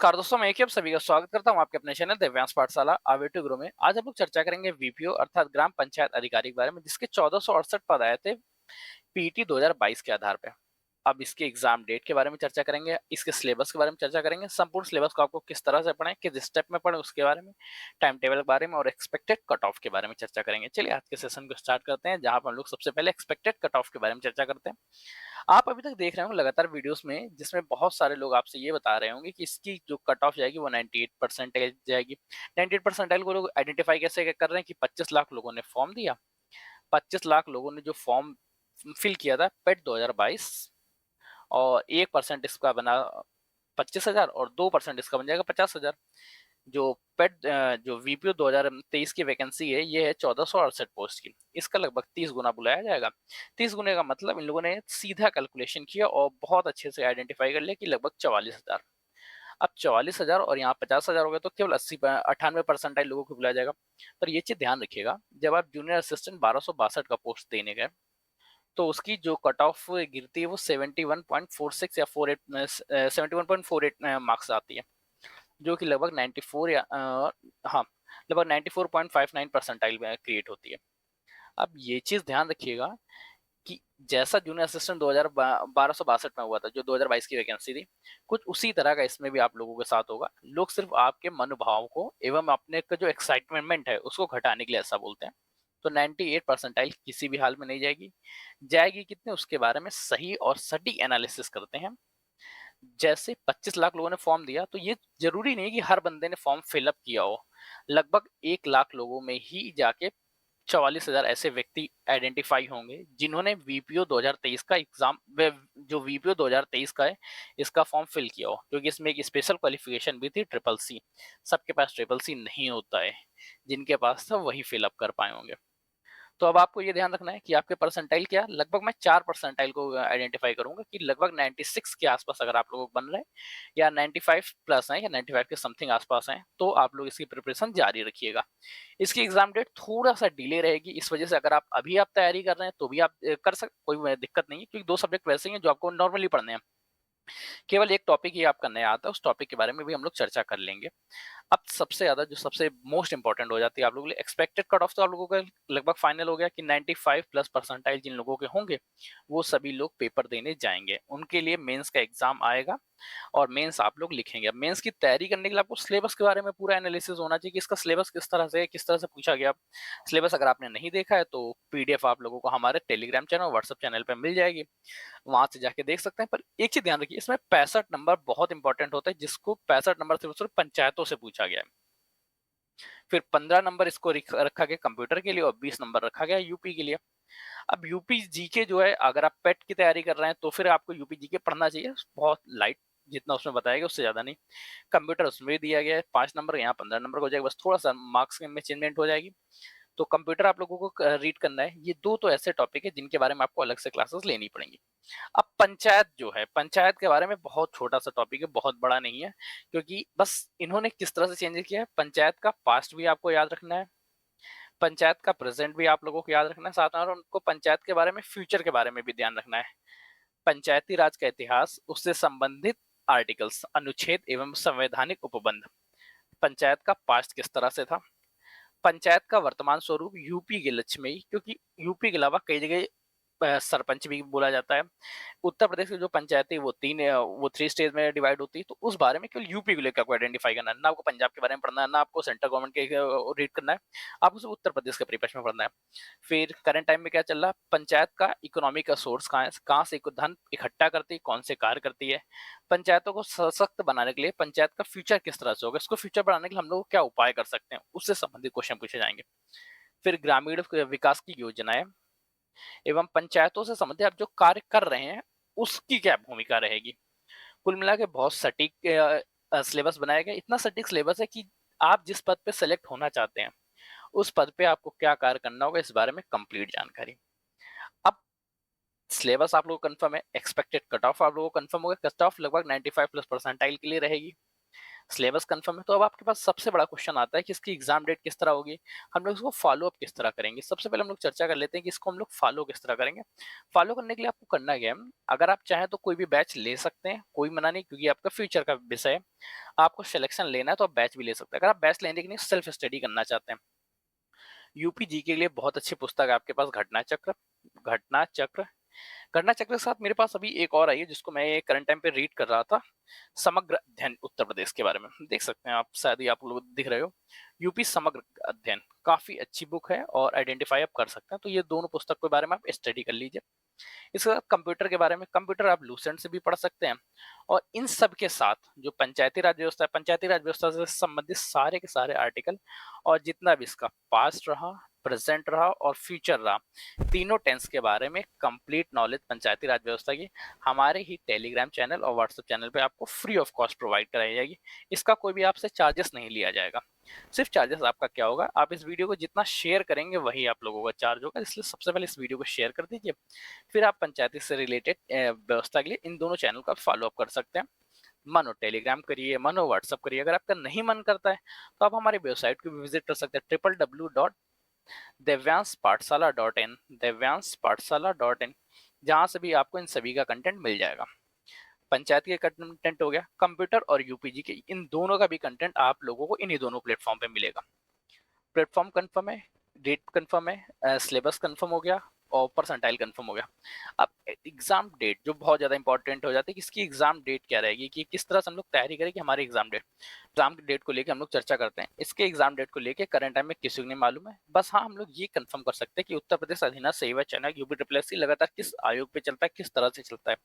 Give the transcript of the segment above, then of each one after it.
नमस्कार दोस्तों, मैं एक सभी का स्वागत करता हूं आपके अपने चैनल दिव्यांश पाठशाला आवेटू गुरु में। आज हम लोग चर्चा करेंगे वीपीओ अर्थात ग्राम पंचायत अधिकारी के बारे में, जिसके 1468 पद आए थे पीटी 2022 के आधार पे। अब इसके एग्जाम डेट के बारे में चर्चा करेंगे, इसके सिलेबस के बारे में चर्चा करेंगे, संपूर्ण सिलेबस को आपको किस तरह से पढ़ें, किस स्टेप में पढ़ें उसके बारे में, टाइम टेबल के बारे में और एक्सपेक्टेड कट ऑफ के बारे में चर्चा करेंगे। चलिए आज के सेशन को स्टार्ट करते हैं, जहां पर हम लोग सबसे पहले एक्सपेक्टेड कट ऑफ के बारे में चर्चा करते हैं। आप अभी तक देख रहे होंगे लगातार वीडियोस में, जिसमें बहुत सारे लोग आपसे ये बता रहे होंगे कि इसकी जो कट ऑफ जाएगी वो 98 परसेंटेज जाएगी। 98 परसेंटाइल को लोग आइडेंटिफाई कैसे कर रहे हैं कि 25 लाख लोगों ने फॉर्म दिया, 25 लाख लोगों ने जो फॉर्म फिल किया था पेट 2022, और 1% इसका बना 25,000 और 2% इसका बन जाएगा 50,000। जो पेट जो वीपीओ 2023 की वैकेंसी है, ये है 1468 पोस्ट की। इसका लगभग 30 गुना बुलाया जाएगा। 30 गुने का मतलब इन लोगों ने सीधा कैलकुलेशन किया और बहुत अच्छे से आइडेंटिफाई कर लिया कि लगभग 44,000। अब 44,000 और यहाँ 50,000 हो गए, तो केवल 98 परसेंटाइल लोगों को बुलाया जाएगा। पर ये चीज ध्यान रखिएगा, जब आप जूनियर असिस्टेंट 1262 का पोस्ट देने गए, तो उसकी जो कट ऑफ गिरती है वो 71.46 या 48 71.48 मार्क्स आती है, जो कि लगभग 94 या हाँ, लगभग 94.59 परसेंटाइल में क्रिएट होती है। अब ये चीज ध्यान रखिएगा कि जैसा जूनियर असिस्टेंट 1262 में हुआ था, जो 2022 की वैकेंसी थी, कुछ उसी तरह का इसमें भी आप लोगों के साथ होगा। लोग सिर्फ आपके मनोभाव को एवं अपने का जो एक्साइटमेंट है उसको घटाने के लिए ऐसा बोलते हैं। तो 98 परसेंटाइल किसी भी हाल में नहीं जाएगी। जाएगी कितने, उसके बारे में सही और सटीक एनालिसिस करते हैं। जैसे 25 लाख लोगों ने फॉर्म दिया, तो ये जरूरी नहीं कि हर बंदे ने फॉर्म फिलअप किया हो। लगभग 1 लाख लोगों में ही जाके 44,000 ऐसे व्यक्ति आइडेंटिफाई होंगे जिन्होंने वीपीओ 2023 का एग्जाम, जो वीपीओ 2023 का है, इसका फॉर्म फिल किया हो, क्योंकि इसमें एक स्पेशल क्वालिफिकेशन भी थी, ट्रिपल सी। सबके पास ट्रिपल सी नहीं होता है, जिनके पास था वही फिलअप कर पाए होंगे। तो अब आपको ये ध्यान रखना है कि आपके परसेंटाइल क्या, लगभग मैं 4 परसेंटाइल को आइडेंटिफाई करूंगा कि लगभग 96 के आसपास अगर आप लोगों को बन रहे हैं, या 95 प्लस है या 95 के समथिंग आसपास हैं, तो आप लोग इसकी प्रिपरेशन जारी रखिएगा। इसकी एग्जाम डेट थोड़ा सा डिले रहेगी, इस वजह से अगर आप अभी आप तैयारी कर रहे हैं तो भी आप कर सकते, कोई दिक्कत नहीं है, क्योंकि 2 सब्जेक्ट वैसे ही हैं जो आपको नॉर्मली पढ़ने हैं। केवल एक टॉपिक ही आपका नया आता है, उस टॉपिक के बारे में भी हम लोग चर्चा कर लेंगे। अब सबसे ज्यादा जो सबसे मोस्ट इंपॉर्टेंट हो जाती है आप लोगों के लिए, एक्सपेक्टेड कट ऑफ तो आप लोगों का लगभग फाइनल हो गया कि 95 प्लस परसेंटाइल जिन लोगों के होंगे, वो सभी लोग पेपर देने जाएंगे। उनके लिए मेंस का एग्जाम आएगा और मेंस आप लोग लिखेंगे। अब मेंस की तैयारी करने के लिए आपको सिलेबस के बारे में पूरा एनालिसिस होना चाहिए कि इसका सिलेबस किस तरह से है, किस तरह से पूछा गया। सिलेबस अगर आपने नहीं देखा है तो पीडीएफ आप लोगों को हमारे टेलीग्राम चैनल, व्हाट्सएप चैनल पे मिल जाएगी, वहां से जाके देख सकते हैं। पर एक चीज ध्यान रखिए, इसमें 65 नंबर बहुत इंपॉर्टेंट होता है, जिसको 65 नंबर सिर्फ पंचायतों से पूछा गया है। फिर 15 नंबर इसको रखा गया कंप्यूटर के लिए और 20 नंबर रखा गया यूपी के लिए। अब यूपी जीके जो है, अगर आप पेट की तैयारी कर रहे हैं तो फिर आपको यूपी जीके पढ़ना चाहिए, बहुत लाइट, जितना उसमें बताया गया उससे ज्यादा नहीं। कंप्यूटर उसमें भी दिया गया है 5 नंबर, यहाँ 15 नंबर हो जाएगा, बस थोड़ा सा मार्क्स में चेंजमेंट हो जाएगी। तो कंप्यूटर आप लोगों को रीड करना है। ये दो तो ऐसे टॉपिक है जिनके बारे में आपको अलग से क्लासेस लेनी पड़ेंगी। अब पंचायत जो है, पंचायत के बारे में बहुत छोटा सा टॉपिक है, बहुत बड़ा नहीं है, क्योंकि बस इन्होंने किस तरह से चेंज किया है। पंचायत का पास्ट भी आपको याद रखना है, पंचायत का प्रेजेंट भी आप लोगों को याद रखना है साथ में, और उनको पंचायत के बारे में फ्यूचर के बारे में भी ध्यान रखना है। पंचायती राज का इतिहास, उससे संबंधित आर्टिकल्स, अनुच्छेद एवं संवैधानिक उपबंध, पंचायत का पास्ट किस तरह से था, पंचायत का वर्तमान स्वरूप यूपी के लक्ष्य में ही, क्योंकि यूपी के अलावा कई जगह सरपंच भी बोला जाता है। उत्तर प्रदेश की जो पंचायतें वो 3 स्टेज में डिवाइड होती है, तो उस बारे में केवल यूपी को लेकर आपको आइडेंटिफाई करना है, ना आपको पंजाब के बारे में पढ़ना है, ना आपको सेंट्रल गवर्नमेंट के रीड करना है, आपको सिर्फ उत्तर प्रदेश के परिप्रेक्ष्य में पढ़ना है। फिर करंट टाइम में क्या चल रहा है, पंचायत का इकोनॉमी का सोर्स कहाँ है, कहाँ से धन इकट्ठा करती है, कौन से कार्य करती है, पंचायतों को सशक्त बनाने के लिए पंचायत का फ्यूचर किस तरह से होगा, इसको फ्यूचर बनाने के लिए हम लोग क्या उपाय कर सकते हैं, उससे संबंधित क्वेश्चन पूछे जाएंगे। फिर ग्रामीण विकास की योजनाएं एवं पंचायतों से संबंधित आप जो कार्य कर रहे हैं, उसकी क्या भूमिका रहेगी। कुल मिला के बहुत सटीक सिलेबस बनाया गया, इतना सटीक सिलेबस है कि आप जिस पद पे सेलेक्ट होना चाहते हैं, उस पद पे आपको क्या कार्य करना होगा, इस बारे में कंप्लीट जानकारी। अब सिलेबस आप लोगों को कंफर्म है, एक्सपेक्टेड कट ऑफ आप लोगों को कंफर्म होगा, कट ऑफ लगभग 95 प्लस परसेंटाइल के लिए रहेगी। सिलेबस कंफर्म है, तो अब आपके पास सबसे बड़ा क्वेश्चन आता है कि इसकी एग्जाम डेट किस तरह होगी, हम लोग इसको फॉलो अप किस तरह करेंगे। सबसे पहले हम लोग चर्चा कर लेते हैं कि इसको हम लोग फॉलो किस तरह करेंगे। फॉलो करने के लिए आपको करना क्या है, अगर आप चाहें तो कोई भी बैच ले सकते हैं, कोई मना नहीं, क्योंकि आपका फ्यूचर का विषय है। आपको सिलेक्शन लेना है तो आप बैच भी ले सकते हैं। अगर आप बैच लेने के लिए सेल्फ स्टडी करना चाहते हैं, यूपी जी के लिए बहुत अच्छी पुस्तक है आपके पास, घटना चक्र। घटना चक्र घटना चक्र के साथ मेरे पास अभी एक और आई है जिसको मैं करंट टाइम पे रीड कर रहा था, समग्र अध्ययन उत्तर प्रदेश के बारे में। देख सकते हैं आप, शायद ही आप लोग दिख रहे हो, यूपी समग्र अध्ययन, काफी अच्छी बुक है और आइडेंटिफाई आप कर सकते हैं। तो ये दोनों पुस्तक के बारे में आप स्टडी कर लीजिए। इसके साथ कंप्यूटर के बारे में, कंप्यूटर आप लूसेंट से भी पढ़ सकते हैं। और इन सब के साथ जो पंचायती राज व्यवस्था है, पंचायती राज व्यवस्था से संबंधित सारे के सारे आर्टिकल और जितना भी इसका पास्ट रहा, प्रेजेंट रहा और फ्यूचर रहा, तीनों टेंस के बारे में कंप्लीट नॉलेज पंचायती राज व्यवस्था की हमारे ही टेलीग्राम चैनल और व्हाट्सएप चैनल पे आपको फ्री ऑफ कॉस्ट प्रोवाइड कराई जाएगी। इसका कोई भी आपसे चार्जेस नहीं लिया जाएगा। सिर्फ चार्जेस आपका क्या होगा, आप इस वीडियो को जितना शेयर करेंगे वही आप लोगों का चार्ज होगा। इसलिए सबसे पहले इस वीडियो को शेयर कर दीजिए, फिर आप पंचायती से रिलेटेड व्यवस्था के लिए इन दोनों चैनल का फॉलो अप कर सकते हैं। मानो टेलीग्राम करिए, मानो व्हाट्सअप करिए। अगर आपका नहीं मन करता है तो आप हमारी वेबसाइट को विजिट कर सकते हैं, www.devyanspathshala.in, devyanspathshala.in, जहां से भी आपको इन सभी का कंटेंट मिल जाएगा। पंचायत के कंटेंट हो गया, कंप्यूटर और यूपीजी के, इन दोनों का भी कंटेंट आप लोगों को इन्हीं दोनों प्लेटफॉर्म पे मिलेगा। प्लेटफॉर्म कंफर्म है, डेट कंफर्म है, सिलेबस कंफर्म हो गया और परसेंटाइल कंफर्म हो गया। अब एग्जाम डेट जो बहुत ज्यादा इंपॉर्टेंट हो जाती है कि इसकी एग्जाम डेट क्या रहेगी, कि किस तरह से हम लोग तैयारी करें कि हमारी एग्जाम डेट को लेकर हम लोग चर्चा करते हैं। इसके एग्जाम डेट को लेकर करंट टाइम में किसी को नहीं मालूम है। बस हाँ, हम लोग ये कंफर्म कर सकते हैं कि उत्तर प्रदेश अधीनस्थ सेवा चयन यूपी ट्रिपल एस सी लगातार किस आयोग पे चलता है, किस तरह से चलता है।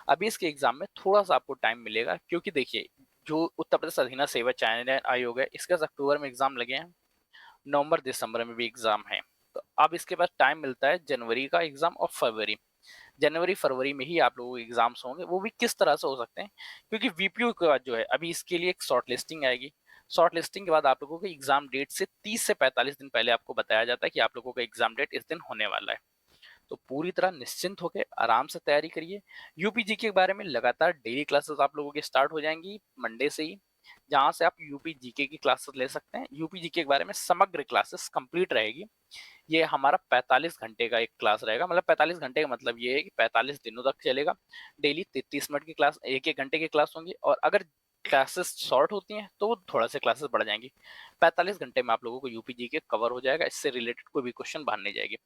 अभी इसके एग्जाम में थोड़ा सा आपको टाइम मिलेगा, क्योंकि देखिए जो उत्तर प्रदेश अधीनस्थ सेवा चयन आयोग है, इसका अक्टूबर में एग्जाम लगे हैं, नवंबर दिसंबर में भी एग्जाम है। तो अब इसके बाद टाइम मिलता है जनवरी का एग्जाम और फरवरी। जनवरी फरवरी में ही आप लोगों के एग्जाम्स होंगे। वो भी किस तरह से हो सकते हैं, क्योंकि वीपीयू के बाद जो है अभी इसके लिए एक शॉर्ट लिस्टिंग आएगी। शॉर्ट लिस्टिंग के बाद आप लोगों के एग्जाम डेट से 30 से 45 दिन पहले आपको बताया जाता है कि आप लोगों का एग्जाम डेट इस दिन होने वाला है। तो पूरी तरह निश्चिंत होकर आराम से तैयारी करिए। यूपीजी के बारे में लगातार डेली क्लासेस आप लोगों की स्टार्ट हो जाएंगी मंडे से ही, जहां से आप यूपी जीके की क्लासेस ले सकते हैं। यूपी जीके के बारे में समग्र क्लासेस कंप्लीट रहेगी। ये हमारा 45 घंटे का एक क्लास रहेगा, मतलब 45 घंटे का मतलब ये है कि 45 दिनों तक चलेगा। डेली 33 मिनट की क्लास, एक एक घंटे की क्लास होंगी। और अगर क्लासेस शॉर्ट होती हैं तो वो थोड़ा से क्लासेस बढ़ जाएंगी। 45 घंटे में आप लोगों को यूपीजी के कवर हो जाएगा, इससे रिलेटेड कोई भी क्वेश्चन बाहर नहीं जाएगी।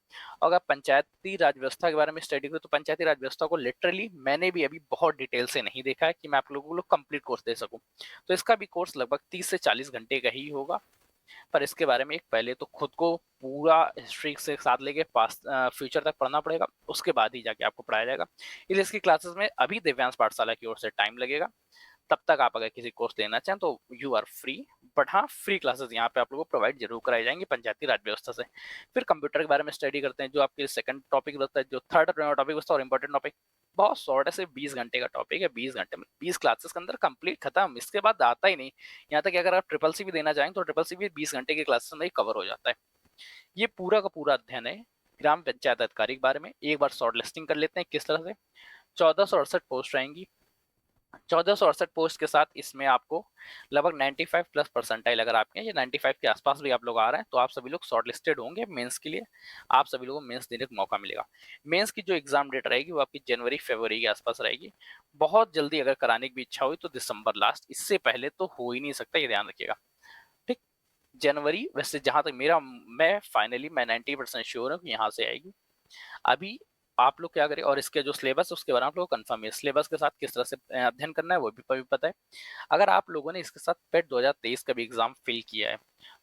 अगर पंचायती राज व्यवस्था के बारे में स्टडी करें तो पंचायती राज व्यवस्था को लिटरली मैंने भी अभी बहुत डिटेल से नहीं देखा है कि मैं आप लोगों को कंप्लीट कोर्स दे सकूं। तो इसका भी कोर्स लगभग 30 से 40 घंटे का ही होगा। पर इसके बारे में एक पहले तो खुद को पूरा हिस्ट्री से साथ लेके पास फ्यूचर तक पढ़ना पड़ेगा, उसके बाद ही जाके आपको पढ़ाया जाएगा। इसलिए इसकी क्लासेस में अभी दिव्यांश पाठशाला की ओर से टाइम लगेगा। तब तक आप अगर किसी कोर्स लेना चाहें तो यू आर फ्री। बट हाँ, फ्री क्लासेस यहाँ पे आप लोगों को प्रोवाइड जरूर कराई जाएंगी पंचायती राज व्यवस्था से। फिर कंप्यूटर के बारे में स्टडी करते हैं, जो आपके सेकंड टॉपिक रहता है, जो थर्ड टॉपिक होता है और इंपॉर्टेंट टॉपिक। बहुत शॉर्ट है, सिर्फ 20 घंटे का टॉपिक है। 20 घंटे में 20 क्लासेस के अंदर कंप्लीट खत्म, इसके बाद आता ही नहीं। यहाँ तक कि अगर आप ट्रिपल सी भी देना चाहें तो ट्रिपल सी भी 20 घंटे की क्लासेस में ही कवर हो जाता है। ये पूरा का पूरा अध्ययन है ग्राम पंचायत अधिकारी के बारे में। एक बार शॉर्ट लिस्टिंग कर लेते हैं किस तरह से। 1468 पोस्ट रहेंगी। 1468 पोस्ट के साथ इसमें आपको लगभग 95 प्लस परसेंटाइल अगर आपके ये 95 के आसपास भी आप लोग आ रहे हैं तो आप सभी लोग शॉर्ट लिस्टेड होंगे मेंस के लिए। आप सभी लोगों को मेंस देने का मौका मिलेगा। मेंस की जो एग्जाम डेट रहेगी वो आपकी जनवरी फरवरी के आसपास रहेगी। बहुत जल्दी अगर कराने की भी इच्छा हुई तो दिसंबर लास्ट, इससे पहले तो हो ही नहीं सकता, ये ध्यान रखिएगा। ठीक, जनवरी वैसे जहां तक मेरा मैं 90% श्योर हूँ कि यहाँ से आएगी। अभी आप लोग क्या करें, और इसके जो सिलेबस है उसके बारे में आप लोगों को कंफर्म है, सिलेबस के साथ किस तरह से अध्ययन करना है वो भी पता है। अगर आप लोगों ने इसके साथ पेट 2023 का भी एग्जाम फिल किया है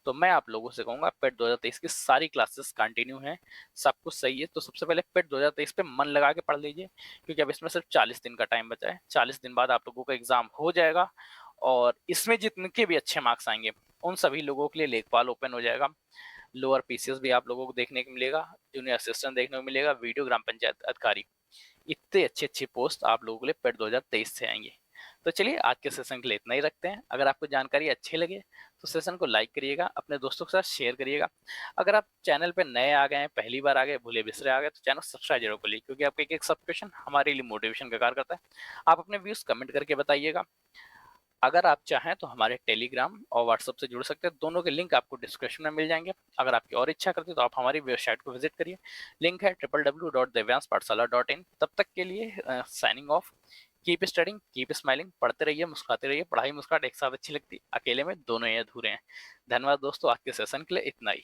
तो मैं आप लोगों से कहूंगा पेट 2023 की सारी क्लासेस कंटिन्यू हैं, सब कुछ सही है। तो सबसे पहले पेट 2023 पे मन लगा के पढ़ लीजिए, क्योंकि अब इसमें सिर्फ 40 दिन का टाइम बचा है। 40 दिन बाद आप लोगों का एग्जाम हो जाएगा और इसमें जितने भी अच्छे मार्क्स आएंगे उन सभी लोगों के लिए लेखपाल ओपन हो जाएगा। लोअर पीसीएस भी आप लोगों को देखने को मिलेगा, जूनियर असिस्टेंट देखने को मिलेगा, वीडियो ग्राम पंचायत अधिकारी। इतने अच्छे अच्छे पोस्ट आप लोगों के लिए पेट 2023 से आएंगे। तो चलिए आज के सेशन के लिए इतना ही रखते हैं। अगर आपको जानकारी अच्छी लगे तो सेशन को लाइक करिएगा, अपने दोस्तों के साथ शेयर करिएगा। अगर आप चैनल पे नए आ गए हैं, पहली बार आ गए, भूले बिसरे आ गए, तो चैनल सब्सक्राइब जरूर करिए, क्योंकि आपका एक एक सब्सक्रिप्शन हमारे लिए मोटिवेशन का कार्य करता है। आप अपने व्यूज कमेंट करके बताइएगा। अगर आप चाहें तो हमारे टेलीग्राम और व्हाट्सएप से जुड़ सकते हैं, दोनों के लिंक आपको डिस्क्रिप्शन में मिल जाएंगे। अगर आपकी और इच्छा करती है तो आप हमारी वेबसाइट को विजिट करिए, लिंक है www.devyanspathshala.in। तब तक के लिए signing off. Keep studying, keep smiling, पढ़ते रहिए, मुस्कुराते रहिए। पढ़ाई मुस्कुराहट एक साथ अच्छी लगती, अकेले में दोनों ही अधूरे हैं। धन्यवाद दोस्तों, आज के सेशन के लिए इतना ही।